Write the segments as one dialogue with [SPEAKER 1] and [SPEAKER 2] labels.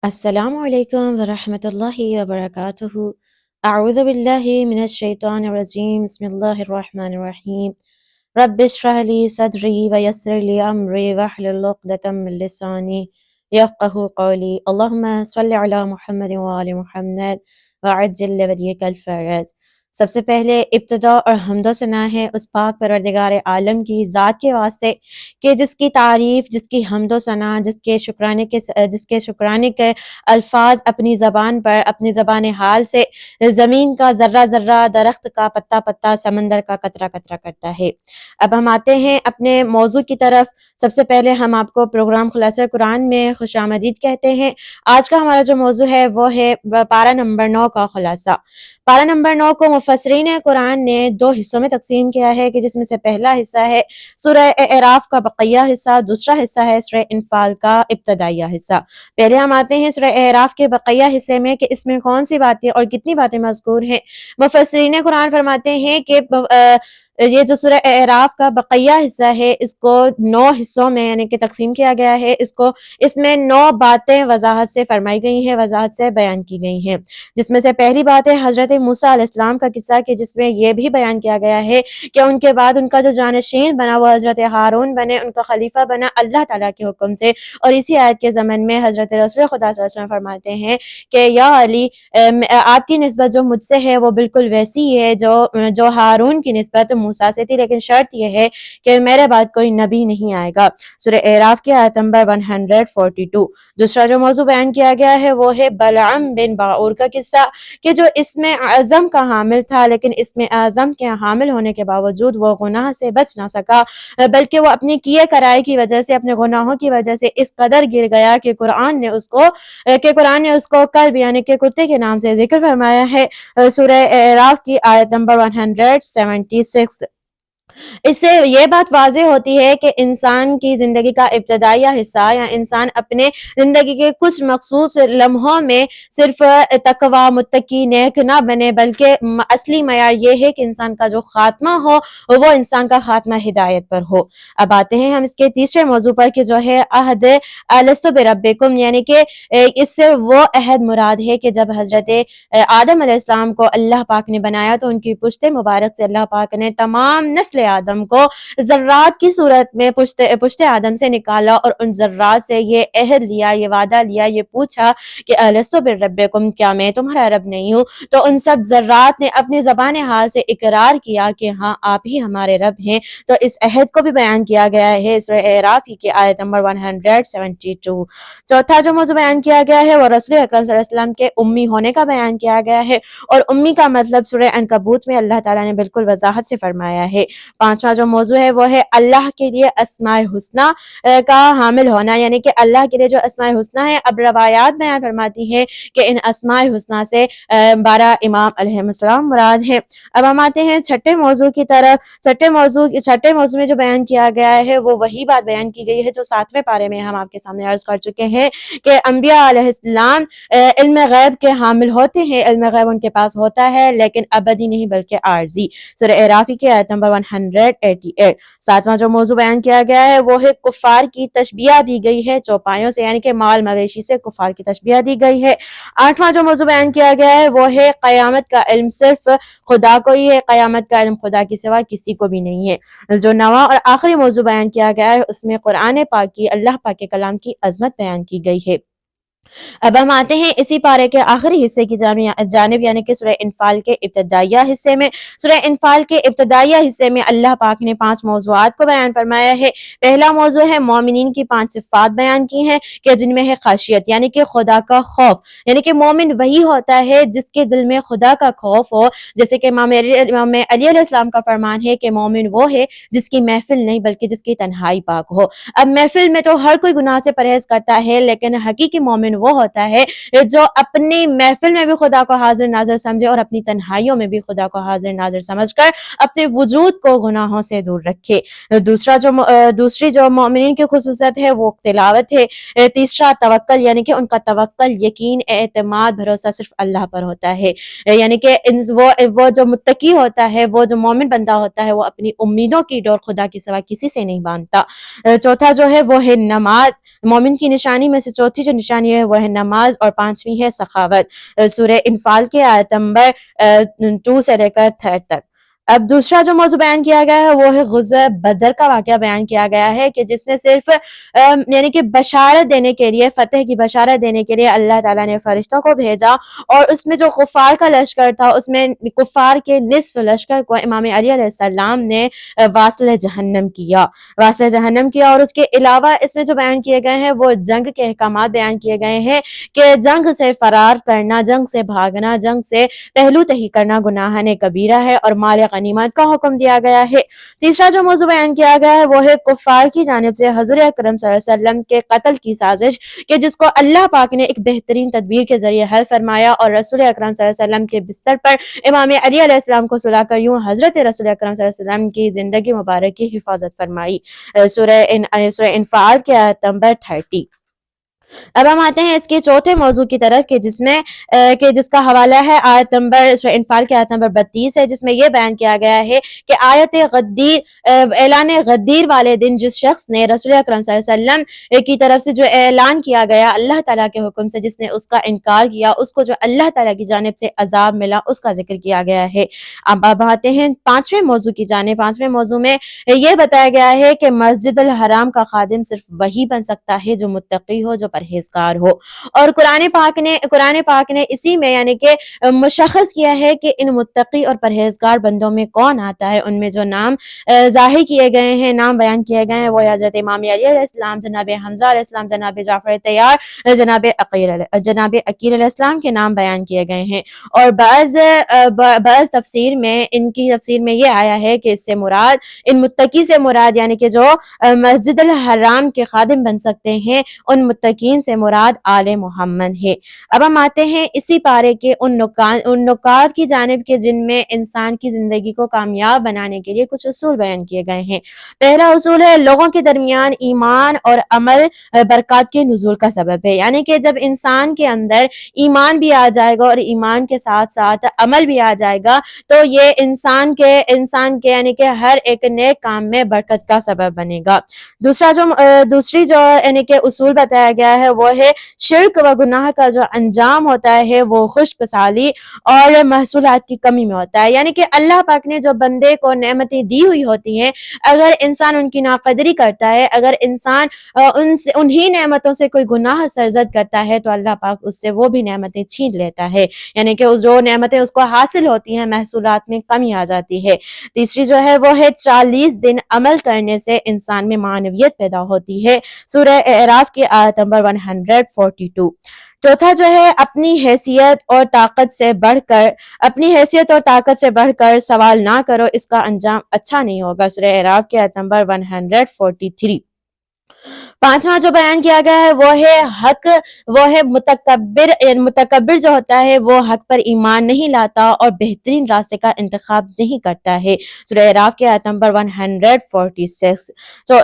[SPEAKER 1] السلام علیکم ورحمۃ اللہ وبرکاتہ۔ اعوذ باللہ من الشیطان الرجیم، بسم اللہ الرحمن الرحیم۔ رب اشرح لی صدری ویسر لی امری واحلل عقدۃ من لسانی یفقہوا قولی۔ اللہم صل علی محمد وآل محمد وعجل لولیک الفرج۔ سب سے پہلے ابتدا اور حمد و ثنا ہے اس پاک پروردگار عالم کی ذات کے واسطے کہ جس کی تعریف، جس کی حمد و ثنا، جس کے شکرانے کے الفاظ اپنی زبان پر، اپنی زبان حال سے زمین کا ذرہ ذرہ، درخت کا پتا پتا، سمندر کا قطرہ قطرہ کرتا ہے۔ اب ہم آتے ہیں اپنے موضوع کی طرف۔ سب سے پہلے ہم آپ کو پروگرام خلاصہ قرآن میں خوش آمدید کہتے ہیں۔ آج کا ہمارا جو موضوع ہے وہ ہے پارہ نمبر 9 کا خلاصہ۔ پارہ نمبر 9 کو مفسرین قرآن نے 2 حصوں میں تقسیم کیا ہے کہ جس میں سے پہلا حصہ ہے سورہ اعراف کا بقیہ حصہ، دوسرا حصہ ہے سورہ انفال کا ابتدائیہ حصہ۔ پہلے ہم آتے ہیں سورہ اعراف کے بقیہ حصے میں کہ اس میں کون سی باتیں اور کتنی باتیں مذکور ہیں۔ مفسرین قرآن فرماتے ہیں کہ یہ جو سورہ اعراف کا بقیہ حصہ ہے اس کو 9 حصوں میں یعنی کہ تقسیم کیا گیا ہے۔ اس میں 9 باتیں وضاحت سے فرمائی گئی ہیں، وضاحت سے بیان کی گئی ہیں، جس میں سے پہلی بات ہے حضرت موسیٰ علیہ السلام کا قصہ کہ جس میں یہ بھی بیان کیا گیا ہے کہ ان کے بعد ان کا جو جانشین بنا وہ حضرت ہارون بنے، ان کا خلیفہ بنا اللہ تعالیٰ کے حکم سے۔ اور اسی آیت کے ضمن میں حضرت رسول خدا صلی اللہ علیہ وسلم فرماتے ہیں کہ یا علی، آپ کی نسبت جو مجھ سے ہے وہ بالکل ویسی ہی ہے جو ہارون کی نسبت موسیٰ سے تھی، لیکن شرط یہ ہے کہ میرے بعد کوئی نبی نہیں آئے گا۔ سورہ اعراف کی آیت نمبر 142۔ دوسرا جو موضوع بیان کیا گیا ہے وہ ہے بلعم بن باعور کا قصہ کہ جو اسم اعظم کا حامل تھا، لیکن اسم اعظم کے حامل ہونے کے باوجود وہ گناہ سے بچ نہ سکا، بلکہ وہ اپنی کیے کرائے کی وجہ سے، اپنے گناہوں کی وجہ سے اس قدر گر گیا کہ قرآن نے اس کو کلب یعنی کہ کتے کے نام سے ذکر فرمایا ہے۔ سورہ اعراف کی آیت نمبر 176۔ اس سے یہ بات واضح ہوتی ہے کہ انسان کی زندگی کا ابتدائیہ حصہ یا انسان اپنے زندگی کے کچھ مخصوص لمحوں میں صرف تقوی، متقی، نیک نہ بنے، بلکہ اصلی معیار یہ ہے کہ انسان کا جو خاتمہ ہو وہ انسان کا خاتمہ ہدایت پر ہو۔ اب آتے ہیں ہم اس کے تیسرے موضوع پر کہ جو ہے عہد الست بربکم، یعنی کہ اس سے وہ عہد مراد ہے کہ جب حضرت آدم علیہ السلام کو اللہ پاک نے بنایا تو ان کی پشت مبارک سے اللہ پاک نے تمام نسل آدم کو ذرات کی صورت میں پشت آدم سے نکالا اور ان ذرات سے یہ عہد لیا، یہ وعدہ لیا، یہ پوچھا کہ الست بربکم، کیا میں تمہارا رب نہیں ہوں؟ تو ان سب ذرات نے اپنی زبان حال سے اقرار کیا کہ ہاں آپ ہی ہمارے رب ہیں۔ تو اس عہد کو بھی بیان کیا گیا ہے سورہ اعراف کی آیت نمبر 172۔ چوتھا جو موضوع بیان کیا گیا ہے وہ رسول اکرم صلی اللہ علیہ وسلم کے امی ہونے کا بیان کیا گیا ہے، اور امی کا مطلب سورہ عنکبوت میں اللہ تعالیٰ نے بالکل وضاحت سے فرمایا ہے۔ پانچواں جو موضوع ہے وہ ہے اللہ کے لیے اسماء الحسنی کا حامل ہونا، یعنی کہ اللہ کے لیے جو اسماء الحسنی ہے، اب روایات بیان فرماتی ہیں کہ ان اسماء الحسنی سے 12 امام علیہ السلام مراد ہیں۔ اب ہم آتے ہیں چھٹے موضوع کی طرف۔ چھٹے موضوع میں جو بیان کیا گیا ہے وہ وہی بات بیان کی گئی ہے جو 7ویں پارے میں ہم آپ کے سامنے عرض کر چکے ہیں کہ انبیاء علیہ السلام علم غیب کے حامل ہوتے ہیں، علم غیب ان کے پاس ہوتا ہے لیکن ابدی نہیں بلکہ عارضی۔ سورہ اعراف کی آیت نمبر 188۔ ساتواں جو موضوع بیان کیا گیا ہے وہ ہے کفار کی تشبیہ دی گئی ہے چوپایوں سے، یعنی کہ مال مویشی سے کفار کی تشبیہ دی گئی ہے۔ آٹھواں جو موضوع بیان کیا گیا ہے وہ ہے قیامت کا علم صرف خدا کو ہی ہے، قیامت کا علم خدا کے سوا کسی کو بھی نہیں ہے۔ جو نواں اور آخری موضوع بیان کیا گیا ہے اس میں قرآن پاک کی، اللہ پاک کے کلام کی عظمت بیان کی گئی ہے۔ اب ہم آتے ہیں اسی پارے کے آخری حصے کی جانب، یعنی کہ سورہ انفال کے ابتدائیہ حصے میں۔ سورہ انفال کے ابتدائیہ حصے میں اللہ پاک نے 5 موضوعات کو بیان فرمایا ہے۔ پہلا موضوع ہے مومنین کی 5 صفات بیان کی ہیں کہ جن میں ہے خشیت، یعنی کہ خدا کا خوف، یعنی کہ مومن وہی ہوتا ہے جس کے دل میں خدا کا خوف ہو، جیسے کہ امام علی علیہ السلام کا فرمان ہے کہ مومن وہ ہے جس کی محفل نہیں بلکہ جس کی تنہائی پاک ہو۔ اب محفل میں تو ہر کوئی گناہ سے پرہیز کرتا ہے، لیکن حقیقی مومن وہ ہوتا ہے جو اپنی محفل میں بھی خدا کو حاضر ناظر سمجھے اور اپنی تنہائیوں میں بھی خدا کو حاضر ناظر سمجھ کر اپنے وجود کو گناہوں سے دور رکھے۔ دوسری جو مومنین کی خصوصیت ہے وہ تلاوت ہے۔ تیسرا توکل، یعنی کہ ان کا توکل، یقین، اعتماد، بھروسہ صرف اللہ پر ہوتا ہے، یعنی کہ وہ جو متقی ہوتا ہے، وہ جو مومن بندہ ہوتا ہے وہ اپنی امیدوں کی ڈور خدا کے سوا کسی سے نہیں باندھتا۔ چوتھا جو ہے وہ ہے نماز۔ مومن کی نشانی میں سے چوتھی جو نشانی ہے ہے وہ ہے نماز اور پانچویں ہے سخاوت۔ سورہ انفال کے آیت نمبر 2 سے لے کر 3 تک۔ اب دوسرا جو موضوع بیان کیا گیا ہے وہ ہے غزوہ بدر کا واقعہ بیان کیا گیا ہے کہ جس میں صرف یعنی کہ بشارت دینے کے لیے، فتح کی بشارت دینے کے لیے اللہ تعالیٰ نے فرشتوں کو بھیجا، اور اس میں جو کفار کا لشکر تھا اس میں کفار کے نصف لشکر کو امام علی علیہ السلام نے واصل جہنم کیا اور اس کے علاوہ اس میں جو بیان کیے گئے ہیں وہ جنگ کے احکامات بیان کیے گئے ہیں کہ جنگ سے فرار کرنا، جنگ سے بھاگنا، جنگ سے پہلو تہی کرنا گناہ کبیرہ ہے، اور مال غنیمت کا حکم دیا گیا ہے۔ تیسرا جو موضوع بیان کیا گیا ہے وہ ہے کفار کی جانب سے حضور اکرم صلی اللہ علیہ وسلم کے قتل کی سازش، کہ جس کو اللہ پاک نے ایک بہترین تدبیر کے ذریعے حل فرمایا، اور رسول اکرم صلی اللہ علیہ وسلم کے بستر پر امام علی علیہ السلام کو سلا کر یوں حضرت رسول اکرم صلی اللہ علیہ وسلم کی زندگی مبارک کی حفاظت فرمائی۔ سورہ انفال کے آیت نمبر 30۔ اب ہم آتے ہیں اس کے چوتھے موضوع کی طرف کہ جس کا حوالہ ہے آیت نمبر سورہ انفال کے آیت نمبر 32 ہے، جس میں یہ بیان کیا گیا ہے کہ آیت اعلان غدیر والے دن جس شخص نے رسول اکرم صلی اللہ علیہ وسلم کی طرف سے جو اعلان کیا گیا اللہ تعالیٰ کے حکم سے، جس نے اس کا انکار کیا، اس کو جو اللہ تعالیٰ کی جانب سے عذاب ملا، اس کا ذکر کیا گیا ہے۔ اب آتے ہیں پانچویں موضوع کی جانب۔ پانچویں موضوع میں یہ بتایا گیا ہے کہ مسجد الحرام کا خادم صرف وہی بن سکتا ہے جو متقی ہو، جو پرہیزگار ہو، اور قرآن پاک نے اسی میں یعنی کہ مشخص کیا ہے کہ ان متقی اور پرہیزگار بندوں میں کون آتا ہے۔ ان میں جو نام ظاہر کیے گئے ہیں، نام بیان کیے گئے ہیں، وہ حضرت امام علی علیہ السلام، جناب حمزہ علیہ السلام، جناب جعفر طیار، جناب عقیل علیہ السلام کے نام بیان کیے گئے ہیں، اور بعض تفسیر میں ان کی تفسیر میں یہ آیا ہے کہ اس سے مراد، ان متقی سے مراد یعنی کہ جو مسجد الحرام کے خادم بن سکتے ہیں، ان متقین سے مراد آل محمد ہے۔ اب ہم آتے ہیں اسی پارے کے ان نکات کی جانب کے جن میں انسان کی زندگی کو کامیاب بنانے کے لیے کچھ اصول بیان کیے گئے ہیں۔ پہلا اصول ہے لوگوں کے درمیان ایمان اور عمل برکات کے نزول کا سبب ہے، یعنی کہ جب انسان کے اندر ایمان بھی آ جائے گا اور ایمان کے ساتھ ساتھ عمل بھی آ جائے گا تو یہ انسان کے یعنی کہ ہر ایک نیک کام میں برکت کا سبب بنے گا۔ دوسری جو یعنی کہ اصول بتایا گیا ہے وہ ہے شرک و گناہ کا جو انجام ہوتا ہے وہ خشک سالی اور محصولات کی کمی میں ہوتا ہے، یعنی کہ اللہ پاک نے جو بندے کو نعمتیں دی ہوئی ہوتی ہیں، اگر انسان ان کی ناقدری کرتا ہے، اگر انسان انہی نعمتوں سے کوئی گناہ سرزد کرتا ہے تو اللہ پاک اس سے وہ بھی نعمتیں چھین لیتا ہے، یعنی کہ جو نعمتیں اس کو حاصل ہوتی ہیں محصولات میں کمی آ جاتی ہے۔ تیسری جو ہے وہ ہے 40 دن عمل کرنے سے انسان میں معنویت پیدا ہوتی ہے، سورہ اعراف کی آیت نمبر 142۔ چوتھا جو ہے اپنی حیثیت اور طاقت سے بڑھ کر سوال نہ کرو، اس کا انجام اچھا نہیں ہوگا، سورہ اعراف کی آیت نمبر 143۔ پانچواں جو بیان کیا گیا ہے وہ ہے متکبر جو ہوتا ہے وہ حق پر ایمان نہیں لاتا اور بہترین راستے کا انتخاب نہیں کرتا ہے، سورہ اعراف کی آیت نمبر 146۔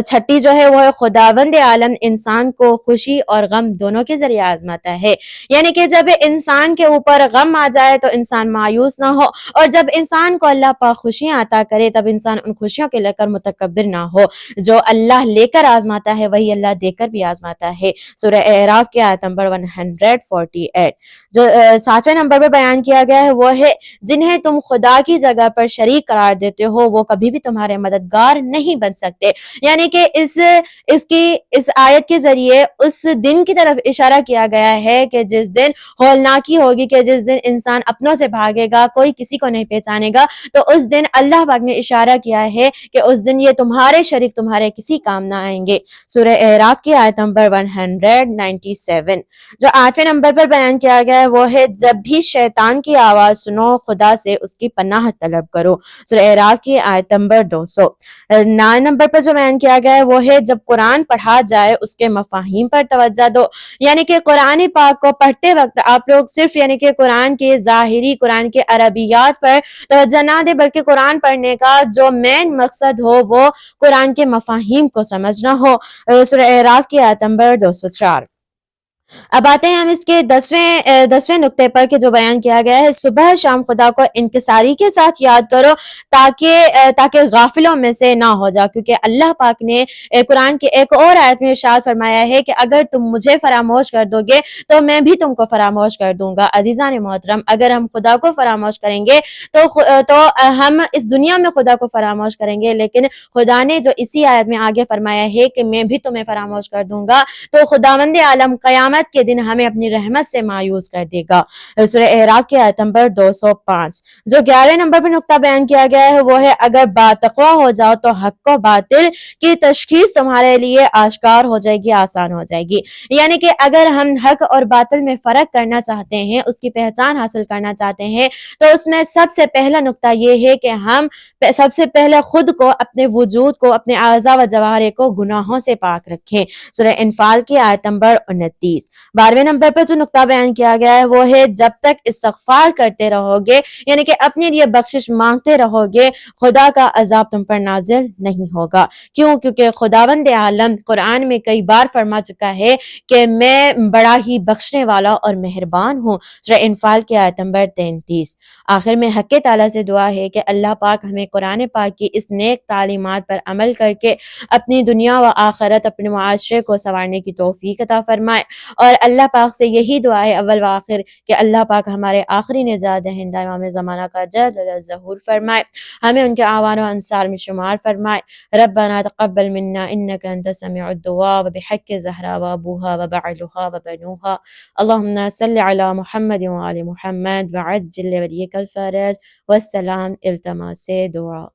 [SPEAKER 1] چھٹی جو ہے وہ ہے خداوند عالم انسان کو خوشی اور غم دونوں کے ذریعے آزماتا ہے، یعنی کہ جب انسان کے اوپر غم آ جائے تو انسان مایوس نہ ہو، اور جب انسان کو اللہ پاک خوشیاں عطا کرے تب انسان ان خوشیوں کے لے کر متکبر نہ ہو۔ جو اللہ لے کر آزماتا ہے وہی اللہ دے کر بھی آزماتا ہے، سورہ اعراف کی آیت نمبر 148۔ جو 7ویں نمبر پہ بیان کیا گیا ہے وہ ہے جنہیں تم خدا کی جگہ پر شریک قرار دیتے ہو وہ کبھی بھی تمہارے مددگار نہیں بن سکتے، یعنی کہ اس آیت کے ذریعے اس دن کی طرف اشارہ کیا گیا ہے کہ جس دن ہولناکی ہوگی، کہ جس دن انسان اپنوں سے بھاگے گا، کوئی کسی کو نہیں پہچانے گا، تو اس دن اللہ پاک نے اشارہ کیا ہے کہ اس دن یہ تمہارے شریک تمہارے کسی کام نہ آئیں گے، سورہ اعراف کی آیت نمبر 197۔ جو 8ویں نمبر پر بیان کیا گیا ہے وہ ہے جب بھی شیطان کی آواز سنو خدا سے اس کی پناہ طلب کرو، سورہ اعراف کی آیت نمبر 200۔ 9 نمبر پر جو بیان کیا گیا ہے وہ ہے جب قرآن پڑھا جائے اس کے مفاہیم پر توجہ دو، یعنی کہ قرآن پاک کو پڑھتے وقت آپ لوگ صرف یعنی کہ قرآن کے ظاہری، قرآن کے عربیات پر توجہ نہ دے، بلکہ قرآن پڑھنے کا جو مین مقصد ہو وہ قرآن کے مفاہیم کو سمجھنا ہو، سورہ اعراف کی آیت نمبر 204۔ اب آتے ہیں ہم اس کے 10ویں نقطے پر کہ جو بیان کیا گیا ہے، صبح شام خدا کو انکساری کے ساتھ یاد کرو تاکہ غافلوں میں سے نہ ہو جاؤ، کیونکہ اللہ پاک نے قرآن کی ایک اور آیت میں ارشاد فرمایا ہے کہ اگر تم مجھے فراموش کر دو گے تو میں بھی تم کو فراموش کر دوں گا۔ عزیزان محترم، اگر ہم خدا کو فراموش کریں گے تو ہم اس دنیا میں خدا کو فراموش کریں گے، لیکن خدا نے جو اسی آیت میں آگے فرمایا ہے کہ میں بھی تمہیں فراموش کر دوں گا، تو خداوند عالم قیامت کے دن ہمیں اپنی رحمت سے مایوس کر دے گا۔ سورہ اعراف کی آیت نمبر 205۔ جو 11 نمبر پر نقطہ بیان کیا گیا ہے وہ ہے اگر باتقوا ہو جاؤ تو حق و باطل کی تشخیص تمہارے لیے آشکار ہو جائے گی، آسان ہو جائے گی۔ یعنی کہ اگر ہم حق اور باطل میں فرق کرنا چاہتے ہیں، اس کی پہچان حاصل کرنا چاہتے ہیں، تو اس میں سب سے پہلا نقطہ یہ ہے کہ ہم سب سے پہلے خود کو، اپنے وجود کو، اپنے اعضاء و جوارح کو گناہوں سے پاک رکھیں۔ سورہ انفال کی آیت نمبر 29۔ 12ویں نمبر پر جو نقطہ بیان کیا گیا ہے وہ ہے جب تک استغفار کرتے رہو گے، یعنی کہ اپنے لیے بخشش مانگتے رہو گے، خدا کا عذاب تم پر نازل نہیں ہوگا۔ کیونکہ خداوند عالم قرآن میں کئی بار فرما چکا ہے کہ میں بڑا ہی بخشنے والا اور مہربان ہوں۔ سورہ انفال کی آیت نمبر 33۔ آخر میں حق تعالیٰ سے دعا ہے کہ اللہ پاک ہمیں قرآن پاک کی اس نیک تعلیمات پر عمل کر کے اپنی دنیا و آخرت، اپنے معاشرے کو سنوارنے کی توفیق عطا فرمائے، اور اللہ پاک سے یہی دعا ہے اول و آخر کہ اللہ پاک ہمارے آخری نجات دہندہ امام زمانہ کا جلد از جلد ظہور فرمائے، ہمیں ان کے اعوان و انصار میں شمار فرمائے۔ ربنا تقبل منا انك انت السميع الدعاء وبحق زهرا وابوها وبعلها وبنوها اللهم صل على محمد وآل محمد وعجل لوليك الفرج والسلام التماس دعا۔